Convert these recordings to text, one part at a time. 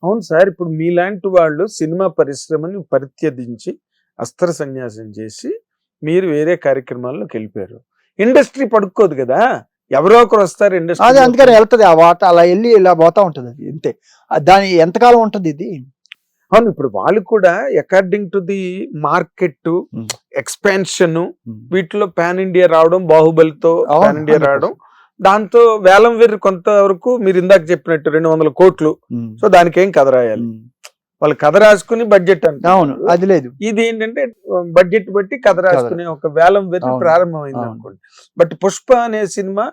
అవును సార్, ఇప్పుడు మీలాంటి వాళ్ళు సినిమా పరిశ్రమని పరిత్యజించి అస్త్ర సన్యాసం చేసి మీరు వేరే కార్యక్రమాల్లోకి వెళ్ళిపోయారు. ఇండస్ట్రీ పడుకోదు కదా, ఎవరో ఒకరు వస్తారు అదే ఇండస్ట్రీ. అందుకని వెళ్తుంది ఆ వాట అలా వెళ్ళి ఇలా పోతా ఉంటుంది అది అంతే. దాని ఎంతకాలం ఉంటుంది ఇది? అవును, ఇప్పుడు వాళ్ళు కూడా according to the market expansion వీటిలో పాన్ ఇండియా రావడం, బాహుబలితో పాన్ ఇండియా రావడం, దాంతో వేలం వేరు కొంతవరకు మీరు ఇందాక చెప్పినట్టు 200 కోట్లు. సో దానికి ఏం కథ రాయాలి, వాళ్ళు కథ రాసుకుని బడ్జెట్ అంటే అవును, అది లేదు. ఇది ఏంటంటే బడ్జెట్ బట్టి కథ రాసుకునే ఒక వేలం వేరు ప్రారంభమైంది అనుకోండి. బట్ పుష్ప అనే సినిమా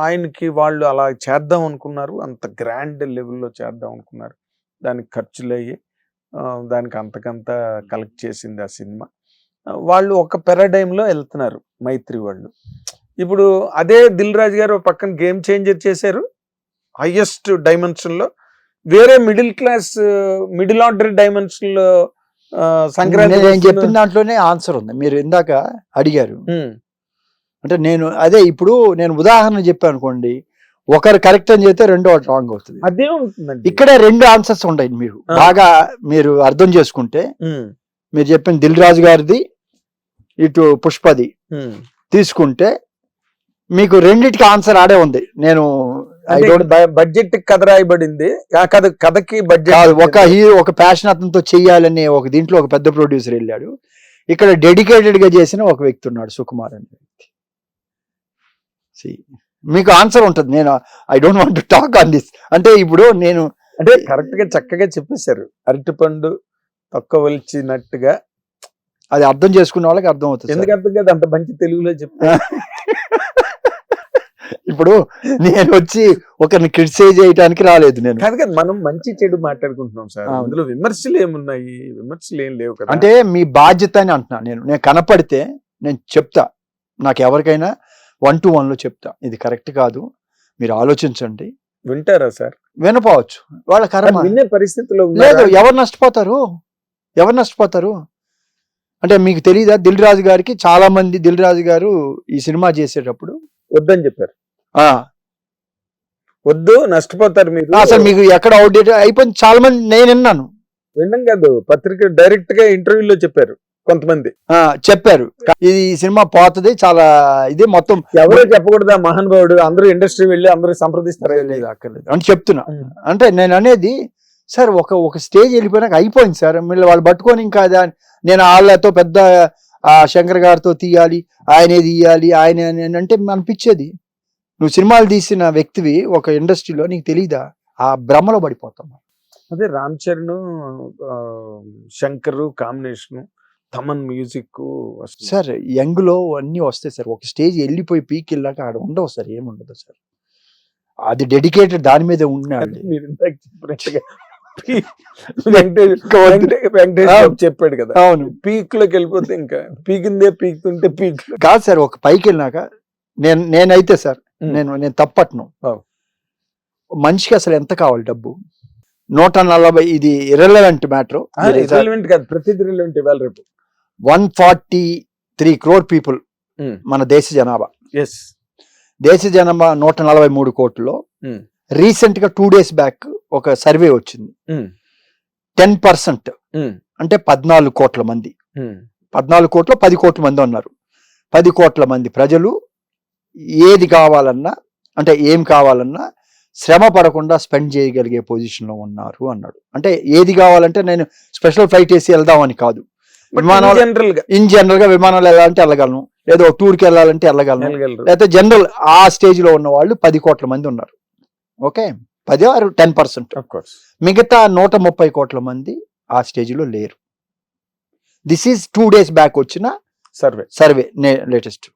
ఆయనకి వాళ్ళు అలా చేద్దాం అనుకున్నారు, అంత గ్రాండ్ లెవెల్లో చేద్దాం అనుకున్నారు, దానికి ఖర్చులు అయ్యి దానికి అంతకంత కలెక్ట్ చేసింది ఆ సినిమా. వాళ్ళు ఒక పెరాడైమ్లో వెళ్తున్నారు మైత్రి వాళ్ళు. ఇప్పుడు అదే దిల్ రాజు గారు పక్కన గేమ్ చేంజర్ చేశారు హైయెస్ట్ డైమెన్షన్ లో, వేరే middle class middle order dimension లో సంక్రాంతి. నేను చెప్పిన దాంట్లోనే ఆన్సర్ ఉంది, మీరు ఇందాక అడిగారు. అంటే నేను అదే ఇప్పుడు నేను ఉదాహరణ చెప్పాను అనుకోండి, ఒకరు కరెక్ట్ అని చెప్తే రెండో రాంగ్ అవుతుంది. అదే ఉంటుందండి, ఇక్కడే 2 ఆన్సర్స్ ఉంటాయి. మీరు బాగా మీరు అర్థం చేసుకుంటే, మీరు చెప్పిన దిల్ రాజు గారిది ఇటు పుష్పది తీసుకుంటే మీకు రెండిటికి ఆన్సర్ ఆడే ఉంది. నేను బడ్జెట్ కథ రాయబడింది, కథకి బడ్జెట్ ఒక హీరో ఒక ప్యాషన్ అతనితో చెయ్యాలనే ఒక దీంట్లో ఒక పెద్ద ప్రొడ్యూసర్ వెళ్ళాడు. ఇక్కడ డెడికేటెడ్ గా చేసిన ఒక వ్యక్తి ఉన్నాడు, సుకుమార్ అనే వ్యక్తి. మీకు ఆన్సర్ ఉంటుంది. నేను I don't want to talk on this. అంటే ఇప్పుడు నేను అంటే కరెక్ట్ గా చక్కగా చెప్పేశారు, అరటిపండు తొక్కవలిచినట్టుగా. అది అర్థం చేసుకున్న వాళ్ళకి అర్థం అవుతుంది. ఎందుకు అర్థం కాదు, అంత మంచి తెలుగులో చెప్తా. ఇప్పుడు నేను వచ్చి ఒకరిని క్రిటిసైజ్ చేయడానికి రాలేదు. నేను కాదు కదా, మనం మంచి చెడు మాట్లాడుకుంటున్నాం సార్, అందులో విమర్శలు ఏమున్నాయి? విమర్శలు ఏం లేవు కదా. అంటే మీ బాధ్యత అని అంటున్నా. నేను కనపడితే నేను చెప్తా, నాకు ఎవరికైనా 1-to-1 లో చెప్తా, ఇది కరెక్ట్ కాదు, మీరు ఆలోచించండి. వింటారా సార్? వినపోవచ్చు, వాళ్ళ కర్మ. వినే పరిస్థితిలో లేదు. ఎవరు నష్టపోతారు? అంటే మీకు తెలీదా, దిల్ రాజు గారికి చాలా మంది దిల్ రాజు గారు ఈ సినిమా చేసేటప్పుడు వద్దని చెప్పారు. వద్దు, నష్టపోతారు మీరు. అసలు మీకు ఎక్కడ అవుట్డేట్ అయిపోయింది చాలా మంది నేను విన్నాను. వినడం కాదు, పత్రిక డైరెక్ట్ గా ఇంటర్వ్యూలో చెప్పారు కొంతమంది. చెప్పారు ఇది సినిమా పోతుంది చాలా, ఇది మొత్తం ఎవరో చెప్పకూడదా మహానుభావుడు, అందరూ ఇండస్ట్రీ వెళ్ళి అందరూ సంప్రదిస్తారా? లేదు, అక్కర్లేదు అని చెప్తున్నా. అంటే నేను అనేది సార్ ఒక స్టేజ్ వెళ్ళిపోయినాక అయిపోయింది సార్, మళ్ళీ వాళ్ళు పట్టుకొని ఇంకా నేను వాళ్ళతో పెద్ద శంకర్ గారితో తీయాలి, ఆయనే తీయాలి, ఆయన అంటే అనిపించేది. నువ్వు సినిమాలు తీసిన వ్యక్తివి ఒక ఇండస్ట్రీలో, నీకు తెలీదా? ఆ భ్రమలో పడిపోతాం. అదే Ram Charan Shankar combination, Thaman music sir, young లో అన్ని వస్తాయి సార్. ఒక స్టేజ్ వెళ్ళిపోయి పీక్ వెళ్ళాక ఆడ ఉండవు సార్, ఏముండదు సార్. అది డెడికేటెడ్ దాని మీద ఉన్నాడు. మీరు ఇందాక చెప్పినట్టుగా చెప్పాడు కదా, అవును, పీక్ లోకి వెళ్ళిపోతే ఇంకా పీకిందే పీకుతుంటే పీక్ కాదు సార్. ఒక పైకి వెళ్ళినాక నేనైతే సార్ నేను తప్పట్ను. మనిషికి అసలు ఎంత కావాలి డబ్బు? 140, ఇది ఇర్రెలవెంట్ మ్యాటర్ కాదు, ప్రతిదీ రిలవెంట్. ఇవాళ రేపు 143 crore పీపుల్ మన దేశ జనాభా. దేశ జనాభా 143 కోట్లలో రీసెంట్ గా 2 days బ్యాక్ ఒక సర్వే వచ్చింది. 10% అంటే 14 కోట్ల మంది, 14 కోట్ల 10 కోట్ల మంది ఉన్నారు. 10 కోట్ల మంది ప్రజలు ఏది కావాలన్నా, అంటే ఏం కావాలన్నా శ్రమ పడకుండా స్పెండ్ చేయగలిగే పొజిషన్ లో ఉన్నారు అన్నాడు. అంటే ఏది కావాలంటే నేను స్పెషల్ ఫ్లైట్ వేసి వెళ్దామని కాదు, విమానాలు ఇన్ జనరల్ గా విమానాలు వెళ్ళాలంటే వెళ్ళగలను, లేదా ఒక టూర్కి వెళ్ళాలంటే వెళ్ళగలను, లేకపోతే జనరల్ ఆ స్టేజ్ లో ఉన్న వాళ్ళు 10 కోట్ల మంది ఉన్నారు. Okay, 10 or 10%. మిగతా 130 కోట్ల మంది ఆ స్టేజ్ లో లేరు. దిస్ ఈజ్ 2 days బ్యాక్ వచ్చిన సర్వే లేటెస్ట్.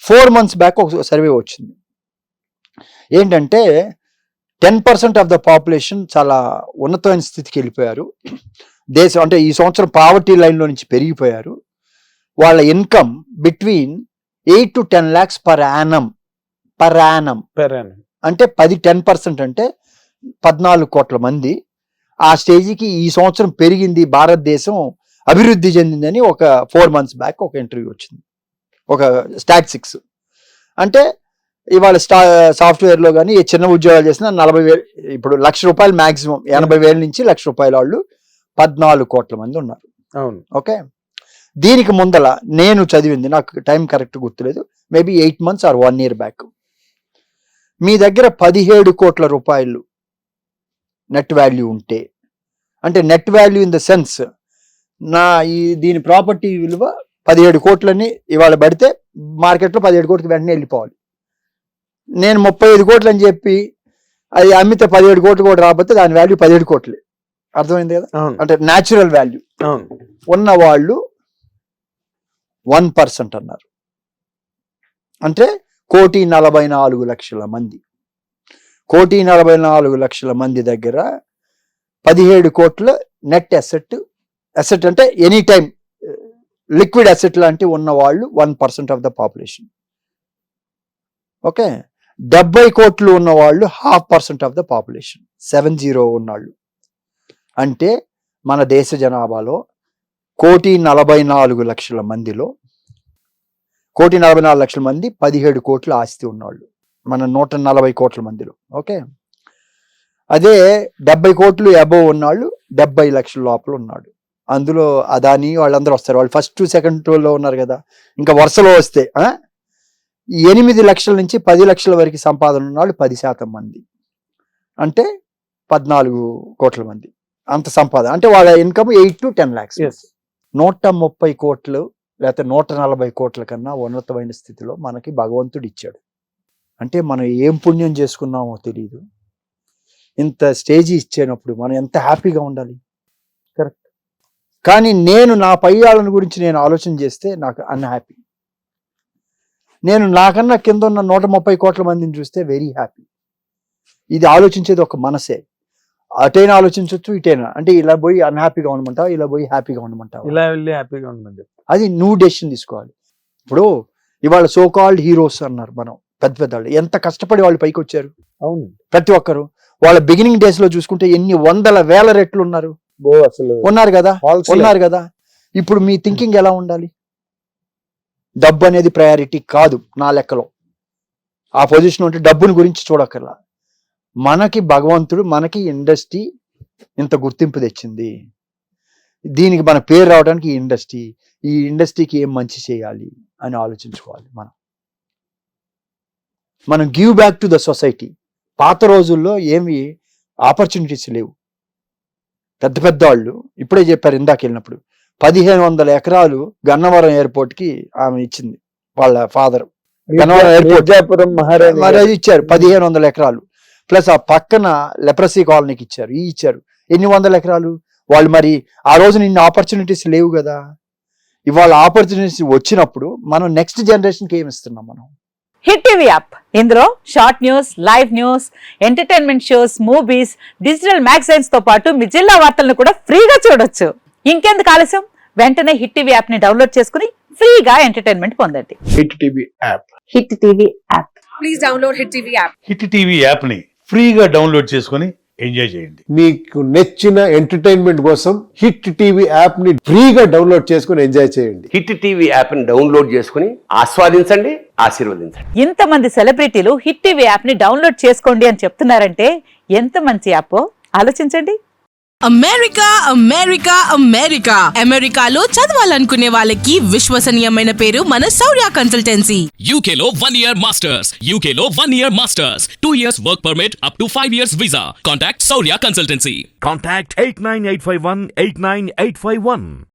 4 months బ్యాక్ ఒక సర్వే వచ్చింది. ఏంటంటే 10% ఆఫ్ ద పాపులేషన్ చాలా ఉన్నతమైన స్థితికి వెళ్ళిపోయారు. దేశం అంటే ఈ సంవత్సరం పావర్టీ లైన్లో నుంచి పెరిగిపోయారు. వాళ్ళ income between 8 to 10 lakhs per annum. అంటే 10% అంటే 14 కోట్ల మంది ఆ స్టేజ్కి ఈ సంవత్సరం పెరిగింది, భారతదేశం అభివృద్ధి చెందిందని ఒక 4 months బ్యాక్ ఒక ఇంటర్వ్యూ వచ్చింది, ఒక స్టాటిస్టిక్స్. అంటే ఇవాళ సాఫ్ట్వేర్ లో కానీ చిన్న ఉద్యోగాలు చేసిన 40,000, ఇప్పుడు ₹1,00,000 మాక్సిమం, 80,000 నుంచి ₹1,00,000 వాళ్ళు 14 కోట్ల మంది ఉన్నారు. అవును. ఓకే, దీనికి ముందల నేను చదివింది, నాకు టైం కరెక్ట్ గుర్తులేదు, maybe 8 months or 1 year back, మీ దగ్గర 17 కోట్ల రూపాయలు నెట్ వాల్యూ ఉంటే, అంటే net value in the sense దీని ప్రాపర్టీ విలువ 17 కోట్లని ఇవాళ పడితే మార్కెట్లో 17 కోట్లకి వెంటనే వెళ్ళిపోవాలి. నేను 35 కోట్లు అని చెప్పి అది అమ్మితే 17 కోట్లు కూడా రాకపోతే దాని వాల్యూ 17 కోట్లే. అర్థమైంది కదా? అంటే న్యాచురల్ వాల్యూ ఉన్న వాళ్ళు 1% అన్నారు. అంటే 1,44,00,000 మంది, 1,44,00,000 మంది దగ్గర 17 కోట్ల నెట్ అసెట్ అంటే ఎనీ టైం లిక్విడ్ అసెట్ లాంటి ఉన్న వాళ్ళు 1% ఆఫ్ ద పాపులేషన్. ఓకే, 70 కోట్లు ఉన్న వాళ్ళు 0.5% ఆఫ్ ద పాపులేషన్, 70 ఉన్నాళ్ళు. అంటే మన దేశ జనాభాలో 1,44,00,000 మందిలో 1,44,00,000 మంది 17 కోట్ల ఆస్తి ఉన్నవాళ్ళు మన 140 కోట్ల మందిలో. ఓకే, అదే 70 కోట్లు అబోవ్ ఉన్నాళ్ళు 70 లక్షల లోపల ఉన్నాడు. అందులో అదాని వాళ్ళందరూ వస్తారు, వాళ్ళు ఫస్ట్ సెకండ్ లో ఉన్నారు కదా. ఇంకా వరుసలో వస్తే 8 లక్షల నుంచి 10 లక్షల వరకు సంపాదన ఉన్నాళ్ళు 10% మంది, అంటే 14 కోట్ల మంది అంత సంపాదన. అంటే వాళ్ళ ఇన్కమ్ 8 to 10 lakhs. 130 కోట్లు లేకపోతే 140 కోట్ల కన్నా ఉన్నతమైన స్థితిలో మనకి భగవంతుడు ఇచ్చాడు. అంటే మనం ఏం పుణ్యం చేసుకున్నామో తెలియదు. ఇంత స్టేజీ ఇచ్చేటప్పుడు మనం ఎంత హ్యాపీగా ఉండాలి. కరెక్ట్. కానీ నేను నా పై వాళ్ళ గురించి నేను ఆలోచన చేస్తే నాకు అన్హ్యాపీ. నేను నాకన్నా కింద ఉన్న 130 కోట్ల మందిని చూస్తే వెరీ హ్యాపీ. ఇది ఆలోచించేది ఒక మనసే. అటైనా ఆలోచించవచ్చు, ఇటైనా. అంటే ఇలా పోయి అన్హ్యాపీగా ఉండమంటావా, ఇలా పోయి హ్యాపీగా ఉండమంటావా, ఇలా వెళ్ళి హ్యాపీగా ఉండమని అది నువ్వు డెసిషన్ తీసుకోవాలి. ఇప్పుడు ఇవాళ సో కాల్డ్ హీరోస్ అన్నారు మనం, పెద్ద పెద్ద వాళ్ళు ఎంత కష్టపడి వాళ్ళు పైకి వచ్చారు. అవును, ప్రతి ఒక్కరు వాళ్ళ బిగినింగ్ డేస్ లో చూసుకుంటే ఎన్ని 100,000 రెట్లు ఉన్నారు. అసలు ఉన్నారు కదా. ఇప్పుడు మీ థింకింగ్ ఎలా ఉండాలి? డబ్బు అనేది ప్రయారిటీ కాదు నా లెక్కలో. ఆ పొజిషన్ ఉంటే డబ్బుని గురించి చూడక్కర్లా. మనకి భగవంతుడు, మనకి ఇండస్ట్రీ ఇంత గుర్తింపు తెచ్చింది, దీనికి మన పేరు రావడానికి ఈ ఇండస్ట్రీకి ఏం మంచి చేయాలి అని ఆలోచించుకోవాలి. మనం give back to the society. పాత రోజుల్లో ఏమి ఆపర్చునిటీస్ లేవు. పెద్ద పెద్ద వాళ్ళు ఇప్పుడే చెప్పారు ఇందాక వెళ్ళినప్పుడు, 1,500 ఎకరాలు గన్నవరం ఎయిర్పోర్ట్ కి ఆమె ఇచ్చింది, వాళ్ళ ఫాదర్. గన్నవరం ఎయిర్పోర్ట్ మహారాజు ఇచ్చారు 1,500 ఎకరాలు. ప్లస్ ఆ పక్కన లెప్రసీ కాలనీకి ఇచ్చారు. ఇచ్చారు ఎన్ని 100 ఎకరాలు వాళ్ళు. మరి ఆ రోజు ఇన్ని ఆపర్చునిటీస్ లేవు కదా. ఇవాళ ఆపర్చునిటీస్ వచ్చినప్పుడు మనం నెక్స్ట్ జనరేషన్ కి ఏమి ఇస్తున్నాం మనం? హిట్ టీవీ యాప్, ఇందులో short news, live news, entertainment shows, movies, digital magazines తో పాటు మీ జిల్లా వార్తలను కూడా ఫ్రీగా చూడొచ్చు. ఇంకెందుకు ఆలస్యం, వెంటనే హిట్ టీవీ యాప్ ని డౌన్లోడ్ చేసుకుని ఫ్రీగా ఎంటర్టైన్మెంట్ పొందండి. Hit TV app. Hit TV app. Please download hit TV app. Hit TV app ని ఫ్రీగా డౌన్లోడ్ చేసుకుని ఎంజాయ్ చేయండి. మీకు నచ్చిన ఎంటర్టైన్మెంట్ కోసం హిట్ టీవీ యాప్ ని ఫ్రీగా డౌన్లోడ్ చేసుకుని ఎంజాయ్ చేయండి. హిట్ టీవీ యాప్ ని డౌన్లోడ్ చేసుకుని ఆస్వాదించండి, ఆశీర్వదించండి. ఇంతమంది సెలబ్రిటీలు హిట్ టీవీ యాప్ ని డౌన్లోడ్ చేసుకోండి అని చెప్తున్నారంటే ఎంత మంచి యాప్ ఆలోచించండి. అమెరికా అమెరికా అమెరికా అమెరికాలో చదవాలనుకునే వాళ్ళకి విశ్వసనీయమైన పేరు మన శౌర్య కన్సల్టెన్సీ. UK లో 1 year masters, UK లో 1 year masters, 2 years work permit up to 5 years visa. Contact Saurya Consultancy. Contact 89851 89851.